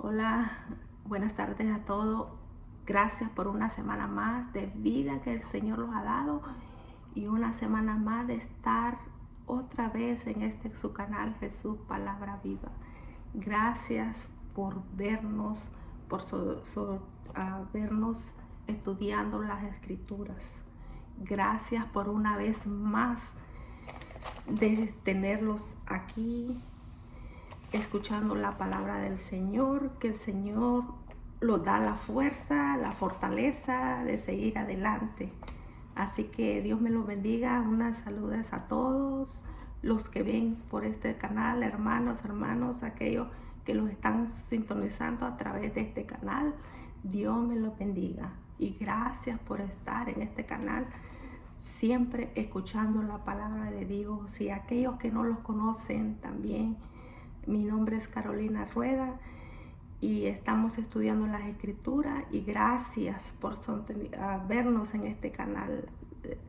Hola, buenas tardes a todos. Gracias por una semana más de vida que el Señor nos ha dado y una semana más de estar otra vez en su canal Jesús Palabra Viva. Gracias por vernos, por vernos estudiando las Escrituras. Gracias por una vez más de tenerlos aquí escuchando la palabra del Señor, que el Señor nos da la fuerza, la fortaleza de seguir adelante. Así que Dios me los bendiga. Unas saludos a todos los que ven por este canal, hermanos, aquellos que los están sintonizando a través de este canal. Dios me los bendiga y gracias por estar en este canal, siempre escuchando la palabra de Dios. Y aquellos que no los conocen también, mi nombre es Carolina Rueda y estamos estudiando las Escrituras y gracias por vernos en este canal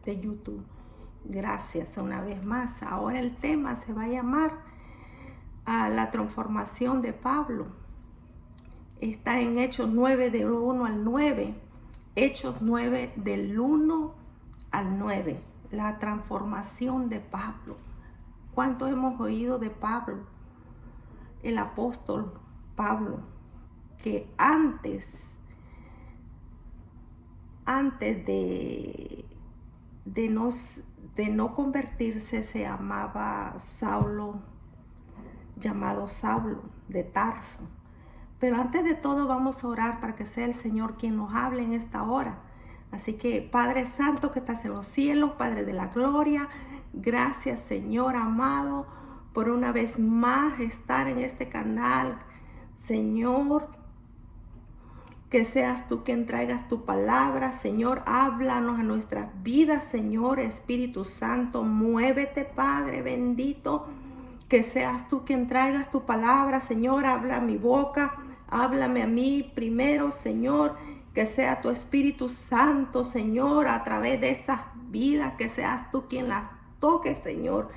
de YouTube. Gracias una vez más. Ahora el tema se va a llamar la transformación de Pablo. Está en Hechos 9 del 1 al 9. Hechos 9 del 1 al 9. La transformación de Pablo. ¿Cuánto hemos oído de Pablo? El apóstol Pablo, que antes de no convertirse se llamaba Saulo, llamado Saulo de Tarso. Pero antes de todo vamos a orar para que sea el Señor quien nos hable en esta hora. Así que Padre Santo que estás en los cielos, Padre de la gloria, gracias Señor amado por una vez más estar en este canal. Señor, que seas tú quien traigas tu palabra. Señor, háblanos a nuestras vidas. Señor, Espíritu Santo, muévete, Padre bendito. Que seas tú quien traigas tu palabra. Señor, habla a mi boca. Háblame a mí primero, Señor. Que sea tu Espíritu Santo, Señor, a través de esas vidas. Que seas tú quien las toque, Señor.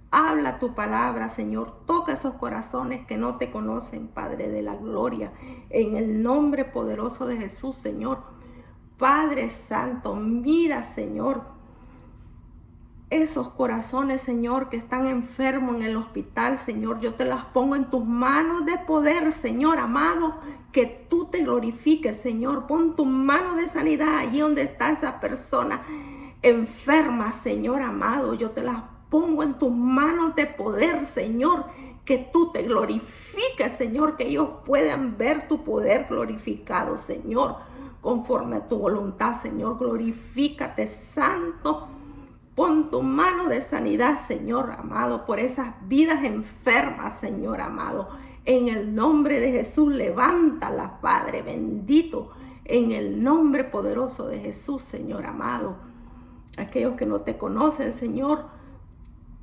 Habla tu palabra, Señor. Toca esos corazones que no te conocen, Padre de la gloria. En el nombre poderoso de Jesús, Señor. Padre Santo, mira, Señor, esos corazones, Señor, que están enfermos en el hospital, Señor. Yo te las pongo en tus manos de poder, Señor amado. Que tú te glorifiques, Señor. Pon tu mano de sanidad allí donde está esa persona enferma, Señor amado. Yo te las pongo en tus manos de poder, Señor, que tú te glorifiques, Señor, que ellos puedan ver tu poder glorificado, Señor, conforme a tu voluntad, Señor. Glorifícate, Santo. Pon tu mano de sanidad, Señor amado, por esas vidas enfermas, Señor amado. En el nombre de Jesús, levántalas, Padre bendito. En el nombre poderoso de Jesús, Señor amado. Aquellos que no te conocen, Señor,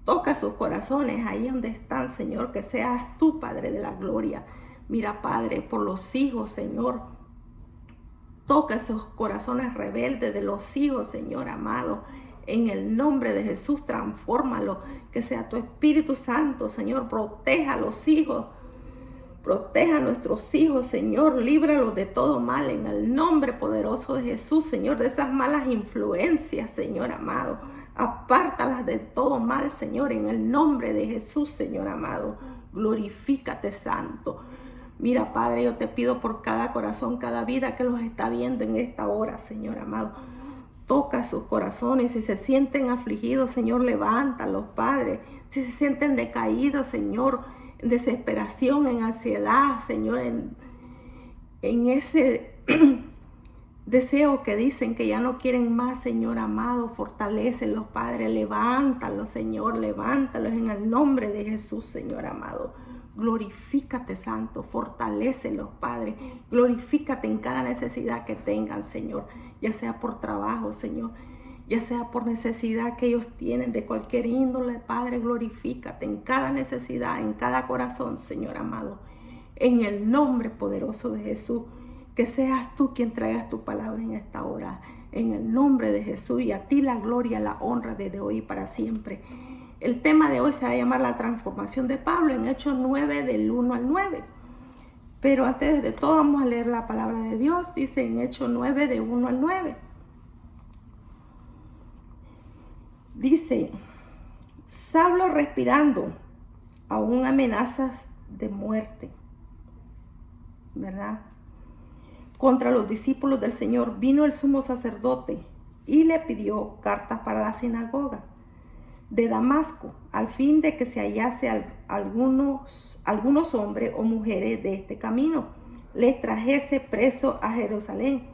toca sus corazones ahí donde están, Señor, que seas tú, Padre de la gloria. Mira, Padre, por los hijos, Señor. Toca esos corazones rebeldes de los hijos, Señor amado. En el nombre de Jesús, transfórmalo. Que sea tu Espíritu Santo, Señor. Proteja a los hijos. Proteja a nuestros hijos, Señor. Líbralos de todo mal. En el nombre poderoso de Jesús, Señor. De esas malas influencias, Señor amado. Apártalas de todo mal, Señor, en el nombre de Jesús, Señor amado. Glorifícate, Santo. Mira, Padre, yo te pido por cada corazón, cada vida que los está viendo en esta hora, Señor amado. Toca sus corazones. Si se sienten afligidos, Señor, levántalos, Padre. Si se sienten decaídos, Señor, en desesperación, en ansiedad, Señor, en ese deseo que dicen que ya no quieren más, Señor amado, fortalécelos, Padre, levántalos, Señor, levántalos en el nombre de Jesús, Señor amado. Glorifícate, Santo, fortalécelos, Padre, glorifícate en cada necesidad que tengan, Señor, ya sea por trabajo, Señor, ya sea por necesidad que ellos tienen de cualquier índole, Padre, glorifícate en cada necesidad, en cada corazón, Señor amado, en el nombre poderoso de Jesús. Que seas tú quien traigas tu palabra en esta hora. En el nombre de Jesús. Y a ti la gloria, la honra desde hoy y para siempre. El tema de hoy se va a llamar la transformación de Pablo en Hechos 9 del 1 al 9. Pero antes de todo vamos a leer la palabra de Dios. Dice en Hechos 9, de 1 al 9. Dice, Saulo respirando, aún amenazas de muerte, ¿verdad? Contra los discípulos del Señor vino el sumo sacerdote y le pidió cartas para la sinagoga de Damasco, al fin de que se hallase algunos hombres o mujeres de este camino, les trajese preso a Jerusalén.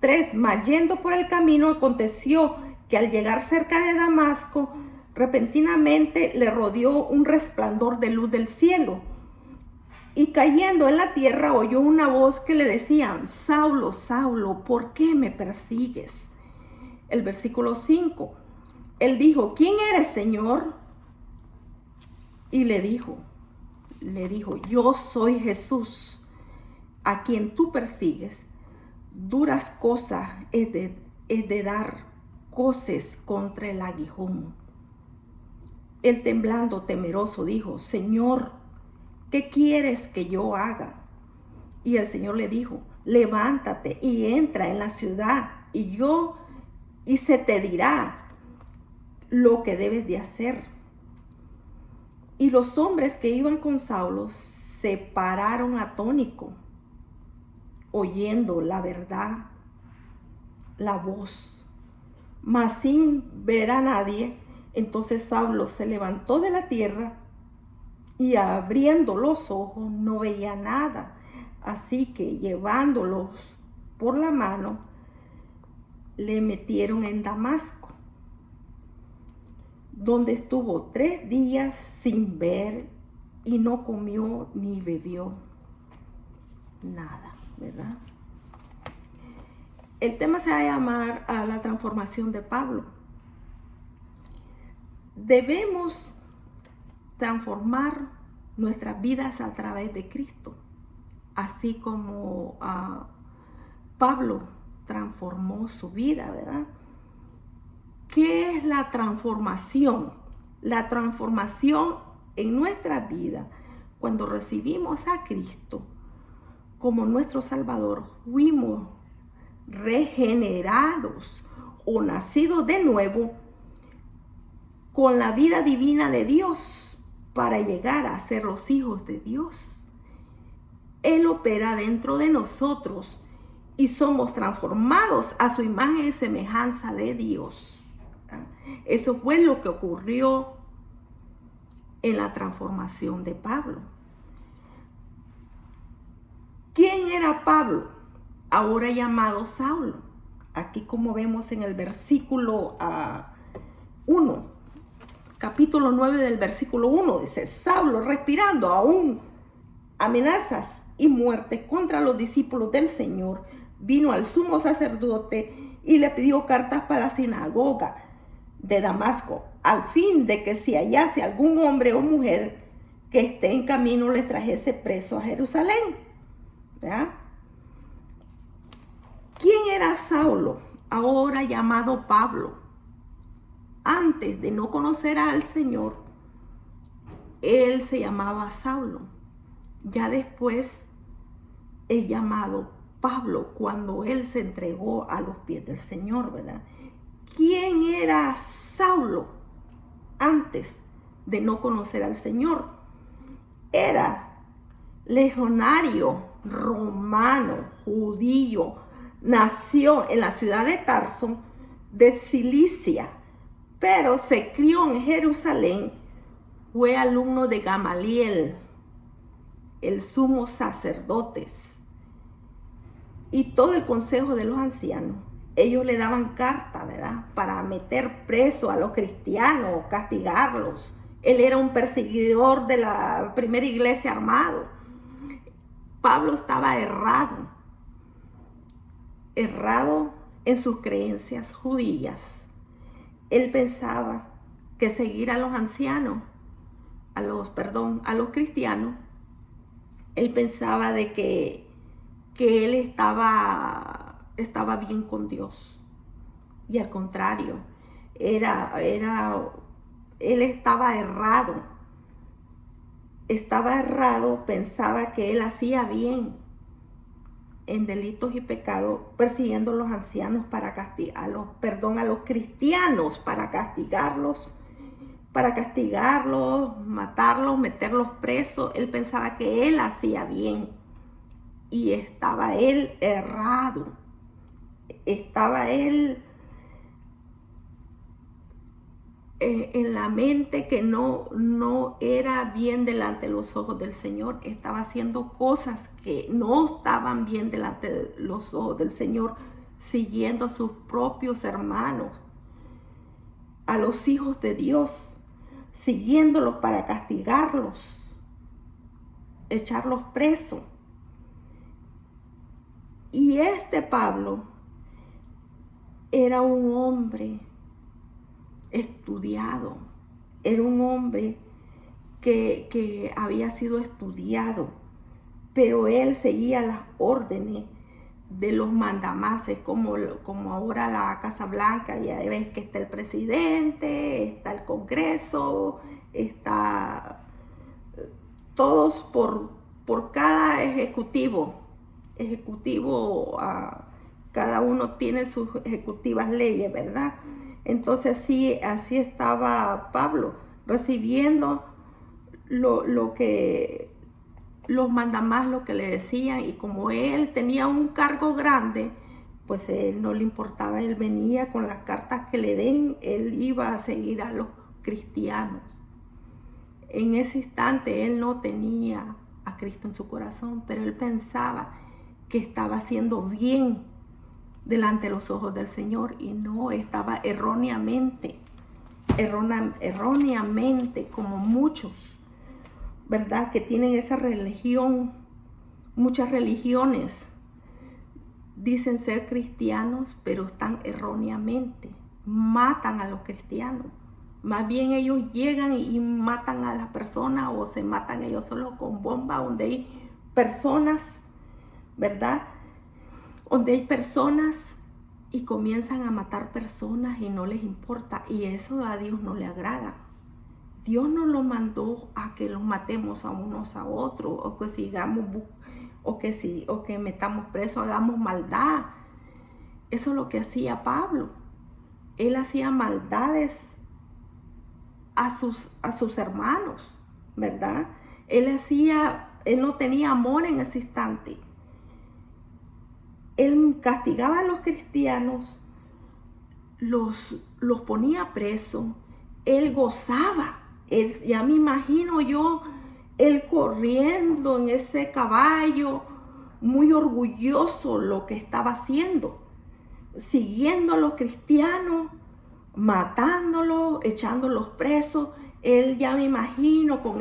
3. Mas yendo por el camino, aconteció que al llegar cerca de Damasco, repentinamente le rodeó un resplandor de luz del cielo. Y cayendo en la tierra, oyó una voz que le decía, Saulo, Saulo, ¿por qué me persigues? El versículo 5. Él dijo, ¿quién eres, Señor? Y le dijo, yo soy Jesús, a quien tú persigues. Duras cosas es de dar coces contra el aguijón. Él temblando, temeroso, dijo, Señor, ¿qué quieres que yo haga? Y el Señor le dijo, levántate y entra en la ciudad, y se te dirá lo que debes de hacer. Y los hombres que iban con Saulo se pararon atónitos, oyendo la verdad, la voz, mas sin ver a nadie. Entonces Saulo se levantó de la tierra y abriendo los ojos no veía nada. Así que llevándolos por la mano, le metieron en Damasco, donde estuvo 3 días sin ver y no comió ni bebió nada, ¿verdad? El tema se va a llamar a la transformación de Pablo. Debemos transformar nuestras vidas a través de Cristo, así como Pablo transformó su vida, ¿verdad? ¿Qué es la transformación? La transformación en nuestra vida, cuando recibimos a Cristo como nuestro Salvador, fuimos regenerados o nacidos de nuevo con la vida divina de Dios para llegar a ser los hijos de Dios. Él opera dentro de nosotros y somos transformados a su imagen y semejanza de Dios. Eso fue lo que ocurrió en la transformación de Pablo. ¿Quién era Pablo? Ahora llamado Saulo. Aquí como vemos en el versículo 1, capítulo 9 del versículo 1, dice, Saulo respirando aún amenazas y muertes contra los discípulos del Señor, vino al sumo sacerdote y le pidió cartas para la sinagoga de Damasco, al fin de que si hallase algún hombre o mujer que esté en camino, les trajese preso a Jerusalén. ¿Verdad? ¿Quién era Saulo, ahora llamado Pablo? Antes de no conocer al Señor, él se llamaba Saulo. Ya después es llamado Pablo cuando él se entregó a los pies del Señor, ¿verdad? ¿Quién era Saulo antes de no conocer al Señor? Era legionario romano, judío, nació en la ciudad de Tarso de Cilicia, pero se crió en Jerusalén. Fue alumno de Gamaliel, el sumo sacerdote, y todo el consejo de los ancianos. Ellos le daban carta, ¿verdad?, para meter preso a los cristianos, castigarlos. Él era un perseguidor de la primera iglesia armado. Pablo estaba errado en sus creencias judías. Él pensaba que seguir a los ancianos, a los cristianos, él pensaba de que él estaba bien con Dios. Y al contrario, él estaba errado. estaba errado, pensaba que él hacía bien en delitos y pecados, persiguiendo a los ancianos para castigar, a los cristianos para castigarlos, matarlos, meterlos presos. Él pensaba que él hacía bien y estaba él errado. Estaba él en la mente que no era bien delante de los ojos del Señor. Estaba haciendo cosas que no estaban bien delante de los ojos del Señor, siguiendo a sus propios hermanos, a los hijos de Dios, siguiéndolos para castigarlos, echarlos presos. Y este Pablo era un hombre estudiado, era un hombre que había sido estudiado, pero él seguía las órdenes de los mandamases, como ahora la Casa Blanca. Ya ves que está el presidente, está el Congreso, está todos por cada ejecutivo, cada uno tiene sus ejecutivas leyes, ¿verdad? Entonces sí, así estaba Pablo, recibiendo lo que los mandamás, lo que le decían. Y como él tenía un cargo grande, pues él no le importaba, él venía con las cartas que le den, él iba a seguir a los cristianos. En ese instante él no tenía a Cristo en su corazón, pero él pensaba que estaba haciendo bien delante de los ojos del Señor, y no, estaba erróneamente, como muchos, ¿verdad? Que tienen esa religión. Muchas religiones dicen ser cristianos, pero están erróneamente, matan a los cristianos. Más bien ellos llegan y matan a las personas, o se matan ellos solos con bombas, donde hay personas, ¿verdad? Donde hay personas y comienzan a matar personas y no les importa. Y eso a Dios no le agrada. Dios no lo mandó a que los matemos a unos a otros, o que sigamos, o que metamos presos, hagamos maldad. Eso es lo que hacía Pablo. Él hacía maldades a sus hermanos, ¿verdad? Él no tenía amor en ese instante. Él castigaba a los cristianos, los ponía presos, él gozaba. Ya me imagino yo, él corriendo en ese caballo, muy orgulloso lo que estaba haciendo, siguiendo a los cristianos, matándolos, echándolos presos. Él, ya me imagino, con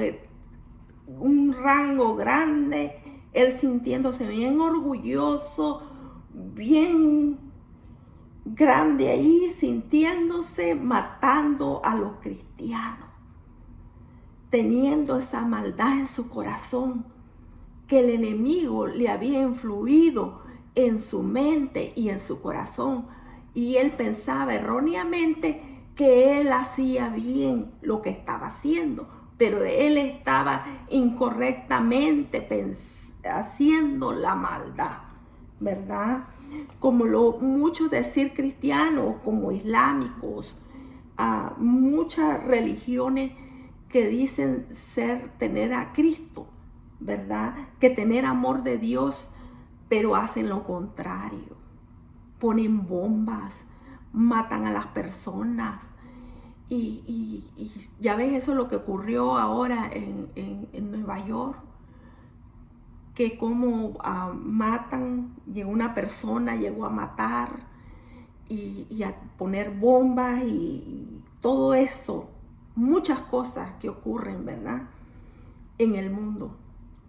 un rango grande, él sintiéndose bien orgulloso, bien grande ahí, sintiéndose, matando a los cristianos, teniendo esa maldad en su corazón, que el enemigo le había influido en su mente y en su corazón. Y él pensaba erróneamente que él hacía bien lo que estaba haciendo, pero él estaba incorrectamente haciendo la maldad, ¿verdad? Como muchos decir cristianos, como islámicos, muchas religiones que dicen tener a Cristo, ¿verdad? Que tener amor de Dios, pero hacen lo contrario. Ponen bombas, matan a las personas. Y ya ven, eso es lo que ocurrió ahora en Nueva York, que como matan, una persona llegó a matar y a poner bombas y todo eso. Muchas cosas que ocurren, ¿verdad? En el mundo.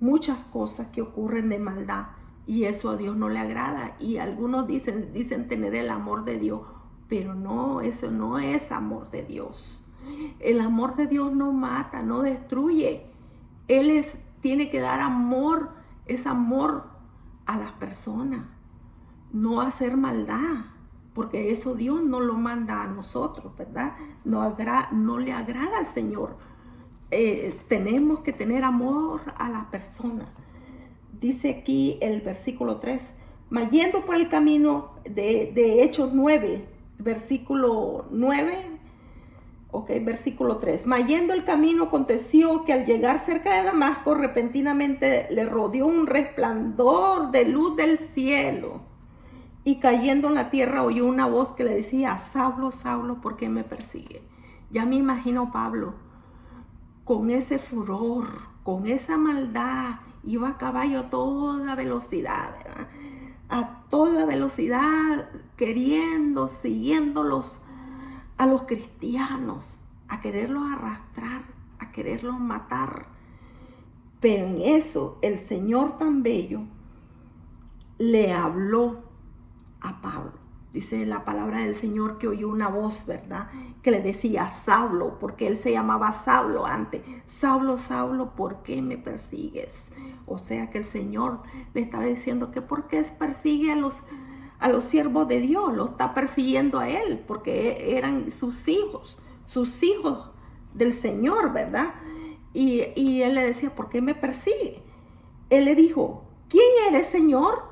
Muchas cosas que ocurren de maldad. Y eso a Dios no le agrada. Y algunos dicen tener el amor de Dios. Pero no, eso no es amor de Dios. El amor de Dios no mata, no destruye. Él tiene que dar amor, es amor a las personas. No hacer maldad. Porque eso Dios no lo manda a nosotros, ¿verdad? No le agrada al Señor tenemos que tener amor a la persona. Dice aquí el versículo 3, mas yendo por el camino de Hechos 9, versículo 9, versículo 3. Mas yendo el camino aconteció que al llegar cerca de Damasco, repentinamente le rodeó un resplandor de luz del cielo. Y cayendo en la tierra oyó una voz que le decía, Saulo, Saulo, ¿por qué me persigue? Ya me imagino Pablo con ese furor, con esa maldad, iba a caballo a toda velocidad, ¿verdad? A toda velocidad, siguiendo a los cristianos, a quererlos arrastrar, a quererlos matar. Pero en eso el Señor tan bello le habló a Pablo. Dice la palabra del Señor que oyó una voz, ¿verdad? Que le decía Saulo, porque él se llamaba Saulo antes. Saulo, Saulo, ¿por qué me persigues? O sea que el Señor le estaba diciendo que por qué persigue a los siervos de Dios, lo está persiguiendo a él, porque eran sus hijos del Señor, ¿verdad? Y él le decía, ¿por qué me persigue? Él le dijo, ¿quién eres, Señor?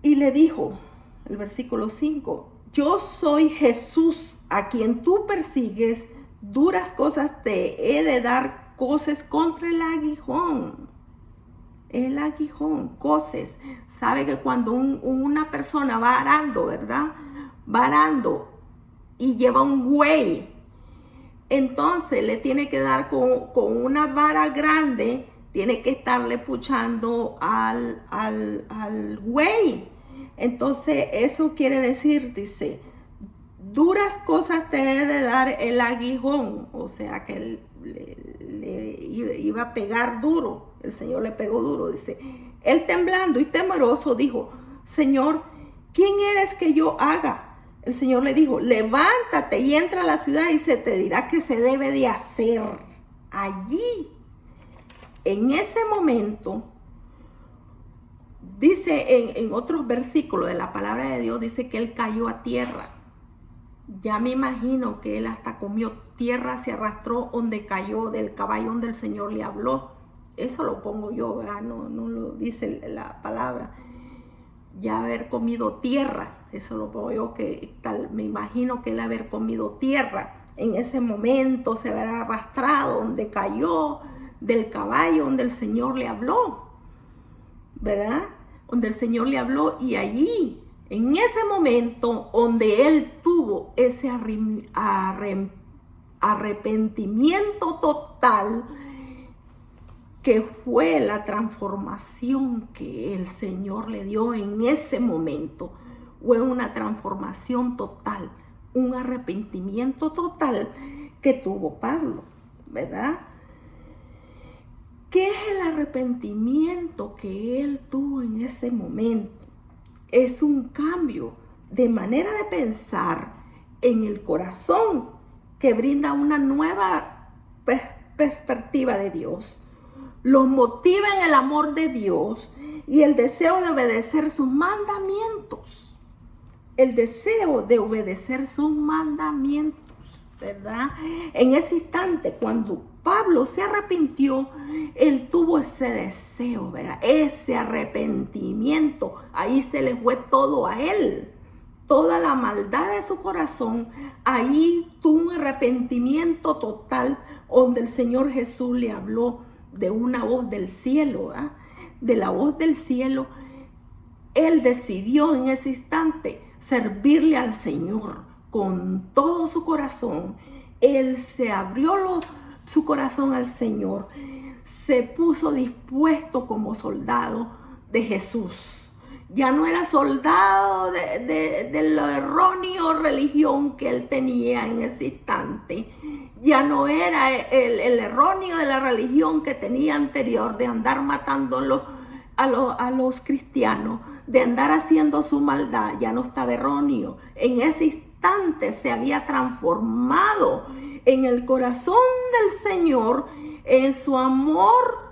Y le dijo, el versículo 5, yo soy Jesús a quien tú persigues, duras cosas te he de dar, coces contra el aguijón. El aguijón, coces. Sabe que cuando una persona va arando, ¿verdad? Va arando y lleva un buey, entonces le tiene que dar con una vara grande, tiene que estarle puchando al buey. Entonces eso quiere decir, dice, duras cosas te he de dar el aguijón. O sea que él le iba a pegar duro. El Señor le pegó duro. Dice, él temblando y temeroso dijo, Señor, ¿quién eres que yo haga? El Señor le dijo, levántate y entra a la ciudad y se te dirá qué se debe de hacer. Allí, en ese momento, dice en otros versículos de la palabra de Dios, dice que él cayó a tierra. Ya me imagino que él hasta comió tierra, se arrastró donde cayó del caballo donde el Señor le habló. Eso lo pongo yo, ¿verdad? No lo dice la palabra. Ya haber comido tierra, eso lo pongo yo, que tal, me imagino que él haber comido tierra. En ese momento se habrá arrastrado donde cayó del caballo donde el Señor le habló, ¿verdad? Donde el Señor le habló, y allí, en ese momento donde él tuvo ese arrepentimiento total, que fue la transformación que el Señor le dio en ese momento, fue una transformación total, un arrepentimiento total que tuvo Pablo, ¿verdad? ¿Qué es el arrepentimiento que él tuvo en ese momento? Es un cambio de manera de pensar en el corazón que brinda una nueva perspectiva de Dios. Los motiva en el amor de Dios y el deseo de obedecer sus mandamientos. El deseo de obedecer sus mandamientos, ¿verdad? En ese instante, cuando Pablo se arrepintió, él tuvo ese deseo, ¿verdad? Ese arrepentimiento. Ahí se le fue todo a él. Toda la maldad de su corazón. Ahí tuvo un arrepentimiento total, donde el Señor Jesús le habló de una voz del cielo, ¿verdad? De la voz del cielo. Él decidió en ese instante servirle al Señor con todo su corazón. Él se abrió su corazón al Señor, se puso dispuesto como soldado de Jesús. Ya no era soldado de la errónea religión que él tenía en ese instante. Ya no era el erróneo de la religión que tenía anterior, de andar matando a los cristianos, de andar haciendo su maldad. Ya no estaba erróneo. En ese instante se había transformado en el corazón del Señor, en su amor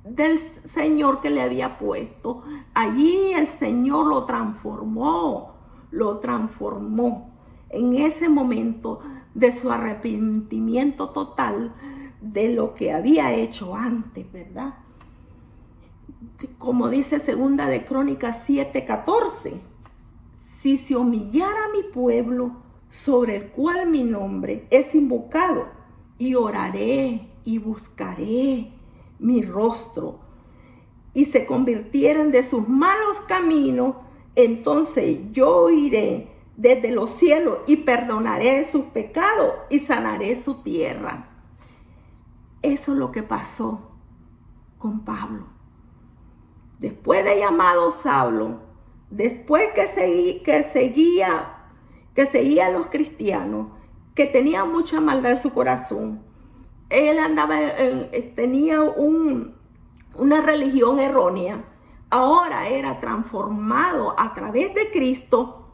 del Señor que le había puesto. Allí el Señor lo transformó. En ese momento de su arrepentimiento total de lo que había hecho antes, ¿verdad? Como dice segunda de Crónicas 7:14, si se humillara mi pueblo sobre el cual mi nombre es invocado, y oraré y buscaré mi rostro, y se convirtieren de sus malos caminos, entonces yo iré desde los cielos y perdonaré sus pecados y sanaré su tierra. Eso es lo que pasó con Pablo. Después de llamado Saulo, después que seguía a los cristianos, que tenía mucha maldad en su corazón, él tenía una religión errónea. Ahora era transformado a través de Cristo,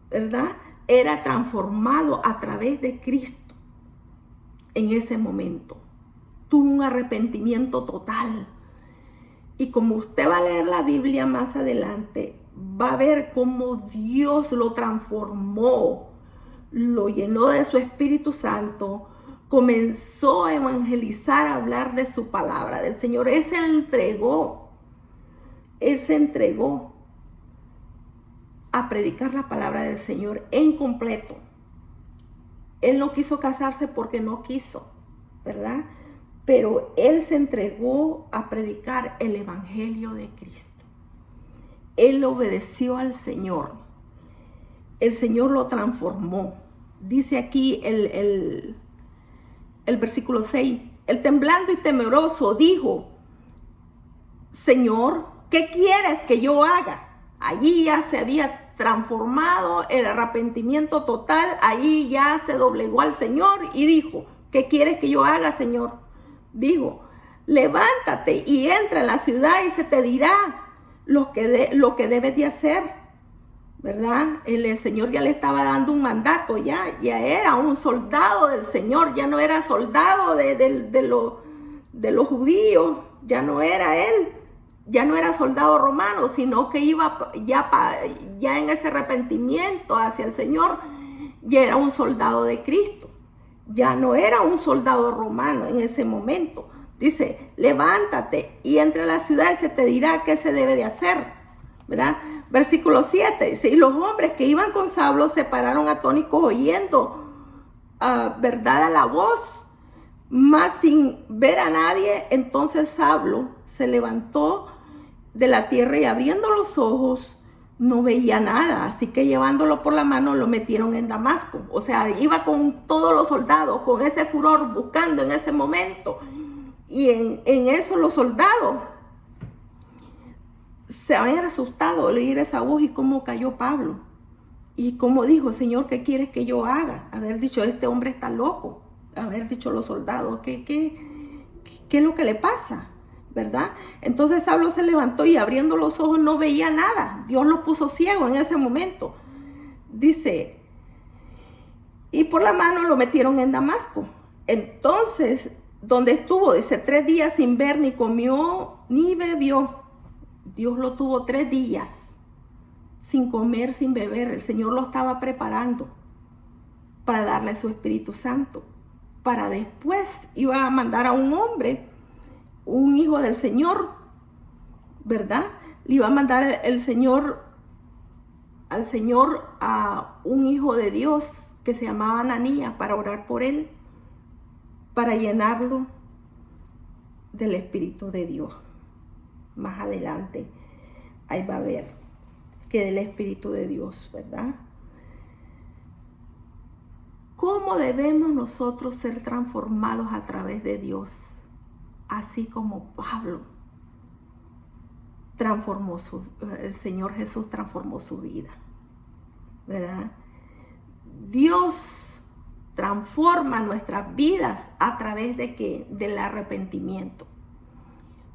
¿verdad? Era transformado a través de Cristo en ese momento. Tuvo un arrepentimiento total. Y como usted va a leer la Biblia más adelante, va a ver cómo Dios lo transformó, lo llenó de su Espíritu Santo, comenzó a evangelizar, a hablar de su palabra del Señor. Él se entregó a predicar la palabra del Señor en completo. Él no quiso casarse porque no quiso, ¿verdad? Pero él se entregó a predicar el evangelio de Cristo. Él obedeció al Señor. El Señor lo transformó. Dice aquí el versículo 6. El temblando y temeroso dijo: Señor, ¿qué quieres que yo haga? Allí ya se había transformado, el arrepentimiento total. Allí ya se doblegó al Señor y dijo: ¿qué quieres que yo haga, Señor? Dijo: levántate y entra en la ciudad y se te dirá lo que debes de hacer, ¿verdad? El Señor ya le estaba dando un mandato, ya era un soldado del Señor, ya no era soldado de los judíos, ya no era él, ya no era soldado romano, sino que iba ya en ese arrepentimiento hacia el Señor, ya era un soldado de Cristo. Ya no era un soldado romano en ese momento. Dice: levántate y entra a la ciudad y se te dirá qué se debe de hacer, ¿verdad? Versículo 7 dice: y los hombres que iban con Saulo se pararon atónitos oyendo, ¿verdad?, a la voz, mas sin ver a nadie. Entonces Saulo se levantó de la tierra y abriendo los ojos no veía nada, así que llevándolo por la mano lo metieron en Damasco. O sea, iba con todos los soldados, con ese furor, buscando en ese momento. Y en eso los soldados se habían asustado al oír esa voz y cómo cayó Pablo. Y cómo dijo: Señor, ¿qué quieres que yo haga? Haber dicho: este hombre está loco. Haber dicho los soldados: ¿qué es lo que le pasa? ¿Verdad? Entonces Saulo se levantó y abriendo los ojos no veía nada. Dios lo puso ciego en ese momento. Dice: y por la mano lo metieron en Damasco. Entonces, donde estuvo, dice, 3 días sin ver, ni comió, ni bebió. Dios lo tuvo 3 días sin comer, sin beber. El Señor lo estaba preparando para darle su Espíritu Santo. Para después iba a mandar a un hombre, un hijo del Señor, ¿verdad? Le iba a mandar al Señor a un hijo de Dios que se llamaba Ananías para orar por él, para llenarlo del Espíritu de Dios. Más adelante ahí va a ver que del Espíritu de Dios, ¿verdad? ¿Cómo debemos nosotros ser transformados a través de Dios? Así como Pablo el Señor Jesús transformó su vida, ¿verdad? Dios transforma nuestras vidas a través de ¿qué? Del arrepentimiento.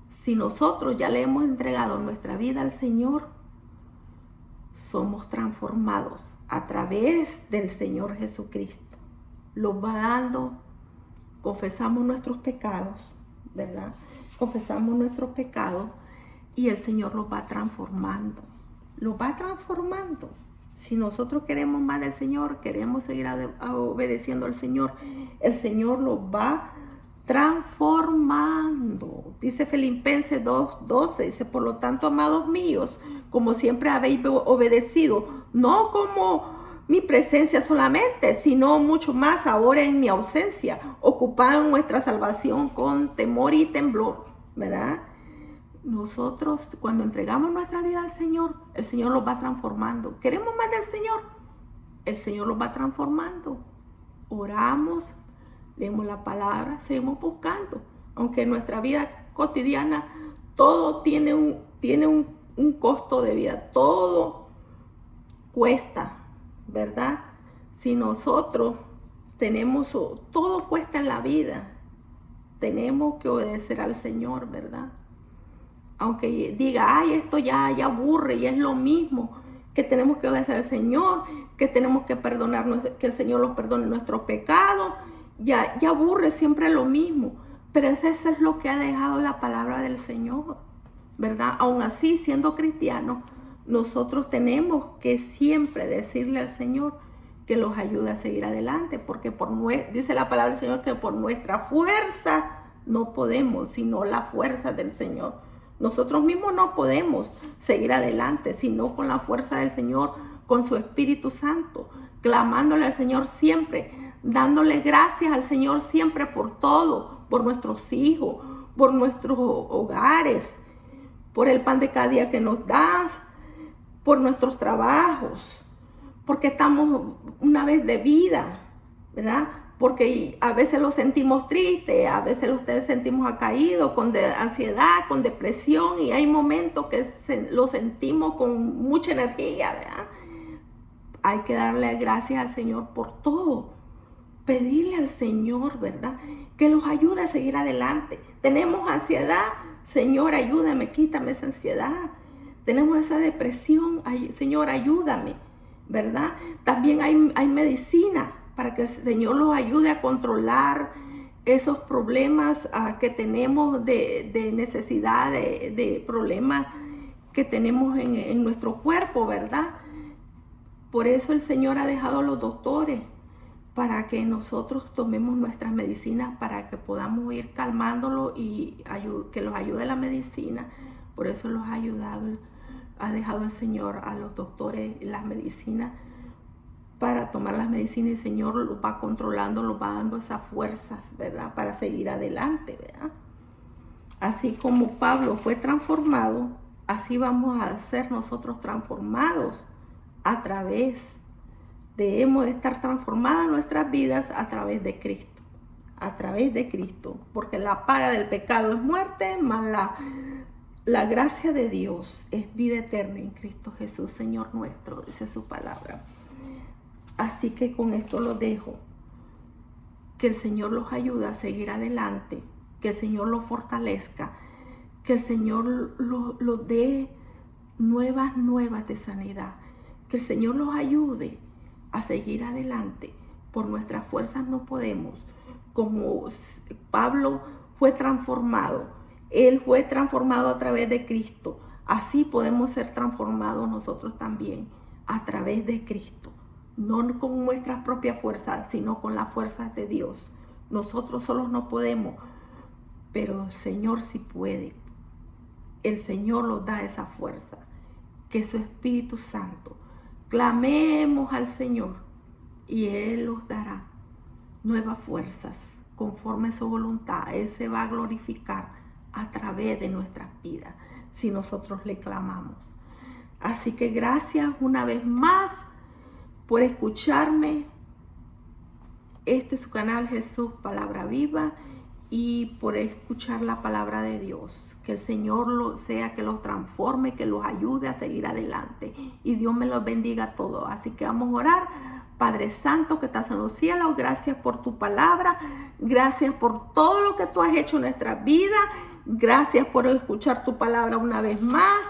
Si nosotros ya le hemos entregado nuestra vida al Señor, somos transformados a través del Señor Jesucristo. Los va dando, confesamos nuestros pecados, ¿verdad? Confesamos nuestros pecados y el Señor los va transformando. Los va transformando, Si nosotros queremos más del Señor, queremos seguir obedeciendo al Señor, el Señor los va transformando. Dice Filipenses 2:12, dice, por lo tanto, amados míos, como siempre habéis obedecido, no como mi presencia solamente, sino mucho más ahora en mi ausencia, ocupado en nuestra salvación con temor y temblor, ¿verdad? Nosotros, cuando entregamos nuestra vida al Señor, el Señor los va transformando. ¿Queremos más del Señor? El Señor los va transformando. Oramos, leemos la palabra, seguimos buscando. Aunque en nuestra vida cotidiana todo tiene un costo de vida, todo cuesta, ¿verdad? Si nosotros todo cuesta en la vida, tenemos que obedecer al Señor, ¿verdad? Aunque diga, ay, esto ya aburre y es lo mismo, que tenemos que obedecer al Señor, que tenemos que perdonar, que el Señor nos perdone nuestros pecados, ya aburre siempre lo mismo, pero eso es lo que ha dejado la palabra del Señor, ¿verdad? Aún así, siendo cristianos, nosotros tenemos que siempre decirle al Señor que los ayude a seguir adelante, porque dice la palabra del Señor que por nuestra fuerza no podemos, sino la fuerza del Señor. Nosotros mismos no podemos seguir adelante, sino con la fuerza del Señor, con su Espíritu Santo, clamándole al Señor siempre, dándole gracias al Señor siempre por todo, por nuestros hijos, por nuestros hogares, por el pan de cada día que nos das, por nuestros trabajos, porque estamos una vez de vida, ¿verdad? Porque a veces lo sentimos triste, a veces lo sentimos acaído, con ansiedad, con depresión, y hay momentos que lo sentimos con mucha energía, ¿verdad? Hay que darle gracias al Señor por todo. Pedirle al Señor, ¿verdad?, que los ayude a seguir adelante. Tenemos ansiedad, Señor, ayúdame, quítame esa ansiedad. Tenemos esa depresión, Señor, ayúdame, ¿verdad? También hay medicina para que el Señor los ayude a controlar esos problemas que tenemos de necesidad, de problemas que tenemos en nuestro cuerpo, ¿verdad? Por eso el Señor ha dejado a los doctores, para que nosotros tomemos nuestras medicinas, para que podamos ir calmándolo y que los ayude la medicina. Por eso ha dejado el Señor a los doctores las medicinas, para tomar las medicinas, y el Señor los va controlando, los va dando esas fuerzas, ¿verdad?, para seguir adelante, ¿verdad? Así como Pablo fue transformado, así vamos a ser nosotros transformados debemos de estar transformadas nuestras vidas a través de Cristo, porque la paga del pecado es muerte, mas la gracia de Dios es vida eterna en Cristo Jesús, Señor nuestro, dice su palabra. Así que con esto los dejo. Que el Señor los ayude a seguir adelante, que el Señor los fortalezca, que el Señor los dé nuevas de sanidad, que el Señor los ayude a seguir adelante. Por nuestras fuerzas no podemos. Como Pablo fue transformado, él fue transformado a través de Cristo, así podemos ser transformados nosotros también a través de Cristo. No con nuestras propias fuerzas, sino con las fuerzas de Dios. Nosotros solos no podemos, pero el Señor sí puede. El Señor nos da esa fuerza, que su Espíritu Santo. Clamemos al Señor y Él nos dará nuevas fuerzas conforme a su voluntad. Él se va a glorificar a través de nuestras vidas si nosotros le clamamos. Así que gracias una vez más por escucharme. Este es su canal Jesús Palabra Viva, y por escuchar la palabra de Dios. Que el Señor sea que los transforme, que los ayude a seguir adelante. Y Dios me los bendiga a todos. Así que vamos a orar. Padre Santo que estás en los cielos, gracias por tu palabra. Gracias por todo lo que tú has hecho en nuestra vida. Gracias por escuchar tu palabra una vez más.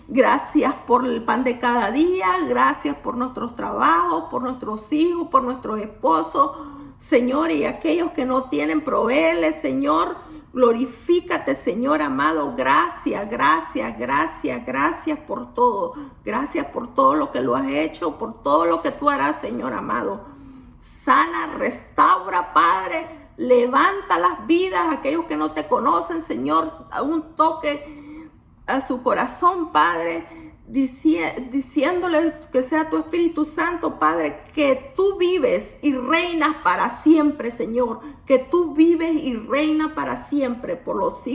Gracias por el pan de cada día. Gracias por nuestros trabajos, por nuestros hijos, por nuestros esposos. Señor, y aquellos que no tienen, provéeles, Señor, Glorifícate, Señor amado. Gracias, gracias, gracias, gracias por todo. Gracias por todo lo que lo has hecho, por todo lo que tú harás, Señor amado. Sana, restaura, Padre. Levanta las vidas a aquellos que no te conocen, Señor. A un toque a su corazón, Padre, diciéndole que sea tu Espíritu Santo, Padre, que tú vives y reinas para siempre, Señor. Que tú vives y reinas para siempre por los siglos.